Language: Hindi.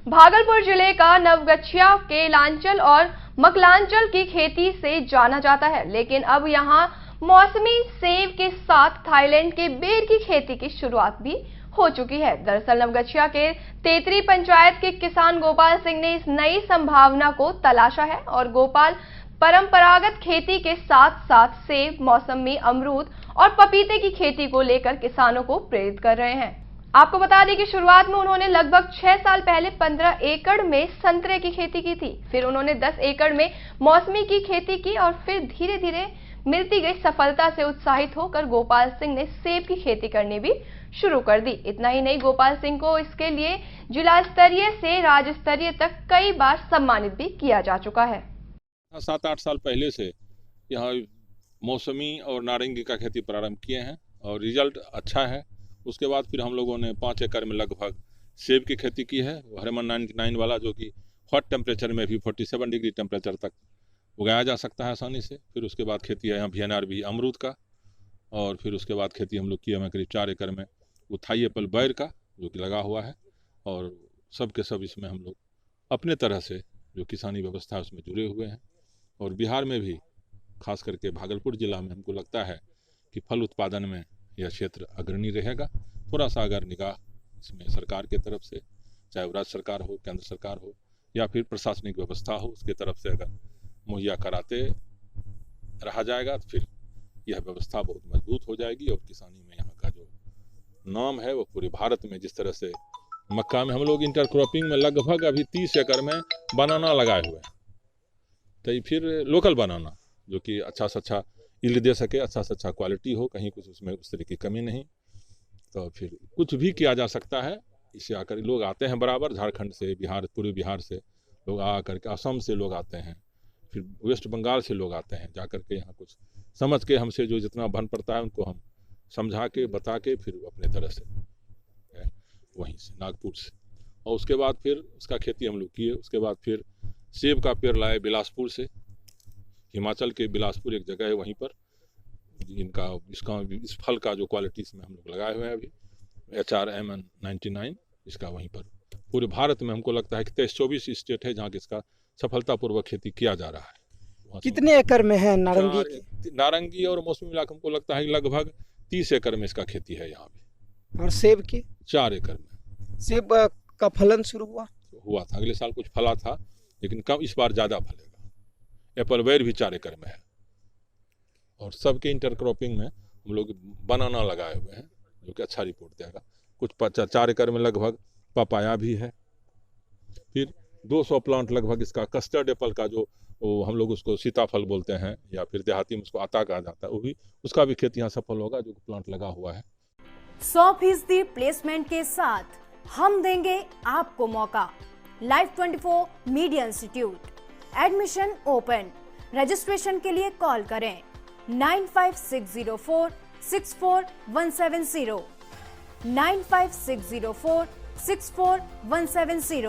भागलपुर जिले का नवगछिया केलांचल और मकलांचल की खेती से जाना जाता है, लेकिन अब यहां मौसमी सेब के साथ थाईलैंड के बेर की खेती की शुरुआत भी हो चुकी है। दरअसल नवगछिया के तेतरी पंचायत के किसान गोपाल सिंह ने इस नई संभावना को तलाशा है और गोपाल परंपरागत खेती के साथ साथ सेब, मौसमी, अमरूद और पपीते की खेती को लेकर किसानों को प्रेरित कर रहे हैं। आपको बता दें कि शुरुआत में उन्होंने लगभग 6 साल पहले 15 एकड़ में संतरे की खेती की थी, फिर उन्होंने 10 एकड़ में मौसमी की खेती की और फिर धीरे धीरे मिलती गई सफलता से उत्साहित होकर गोपाल सिंह ने सेब की खेती करनी भी शुरू कर दी। इतना ही नहीं, गोपाल सिंह को इसके लिए जिला स्तरीय से राज्य स्तरीय तक कई बार सम्मानित भी किया जा चुका है। 7-8 साल पहले से यहाँ मौसमी और नारंगी का खेती प्रारंभ किए हैं और रिजल्ट अच्छा है। उसके बाद फिर हम लोगों ने 5 एकड़ में लगभग सेब की खेती की है, हरमन 99 वाला, जो कि हॉट टेम्परेचर में भी 47 डिग्री टेम्परेचर तक उगाया जा सकता है आसानी से। फिर उसके बाद खेती है यहाँ VNR अमरूद का, और फिर उसके बाद खेती हम लोग किए हैं करीब 4 एकड़ में वो थाई एप्पल बैर का, जो कि लगा हुआ है। और सब के सब इसमें हम लोग अपने तरह से जो किसानी व्यवस्था है उसमें जुड़े हुए हैं। और बिहार में भी खास करके भागलपुर जिला में हमको लगता है कि फल उत्पादन में यह क्षेत्र अग्रणी रहेगा। थोड़ा सा अगर निगाह इसमें सरकार की तरफ से, चाहे राज्य सरकार हो, केंद्र सरकार हो या फिर प्रशासनिक व्यवस्था हो, उसके तरफ से अगर मुहैया कराते रहा जाएगा तो फिर यह व्यवस्था बहुत मजबूत हो जाएगी। और किसानी में यहाँ का जो नाम है वो पूरे भारत में, जिस तरह से मक्का में हम लोग इंटरक्रॉपिंग में लगभग अभी 30 एकड़ में बनाना लगाए हुए हैं, तो फिर लोकल बनाना जो कि अच्छा से अच्छा यील्ड दे सके, अच्छा से अच्छा क्वालिटी हो, कहीं कुछ उसमें उस तरह की कमी नहीं, तो फिर कुछ भी किया जा सकता है। इससे आकर लोग आते हैं बराबर, झारखंड से, बिहार, पूर्वी बिहार से लोग आकर के, असम से लोग आते हैं, फिर वेस्ट बंगाल से लोग आते हैं, जाकर के यहाँ कुछ समझ के हमसे जो जितना बन पड़ता है उनको हम समझा के बता के फिर अपने तरह से वहीं से नागपुर से, और उसके बाद फिर उसका खेती हम लोग किए। उसके बाद फिर सेब का पेड़ लाए बिलासपुर से, हिमाचल के बिलासपुर एक जगह है, वहीं पर इस फल का जो क्वालिटी इसमें हम लोग लगाए हुए हैं अभी HRMN 99, इसका वहीं पर पूरे भारत में हमको लगता है कि 23-24 स्टेट है जहाँ इसका सफलतापूर्वक खेती किया जा रहा है। कितने एकड़ में है नारंगी की? नारंगी और मौसमी मिलाकर हमको लगता है लगभग 30 एकड़ में इसका खेती है यहाँ पे। और सेब की? 4 एकड़ में। सेब का फलन शुरू हुआ था, अगले साल कुछ फला था, लेकिन कम इस बार ज़्यादा फलेगा। एप्पल बैर भी 4 एकड़ में है, और सबके इंटरक्रॉपिंग में हम लोग बनाना लगाए हुए हैं, जो कि अच्छा रिपोर्ट देगा। कुछ 4 एकड़ में लगभग पपाया भी है, फिर 200 प्लांट लगभग इसका कस्टर्ड एप्पल का, जो वो हम लोग उसको सीताफल बोलते हैं या फिर देहाती में उसको आता कहा जाता है, वो भी, उसका भी खेती यहाँ सफल होगा, जो प्लांट लगा हुआ है। 100% प्लेसमेंट के साथ हम देंगे आपको मौका। Live 24 media institute, admission open. Registration के लिए कॉल करें 95604 64170, 95604 64170।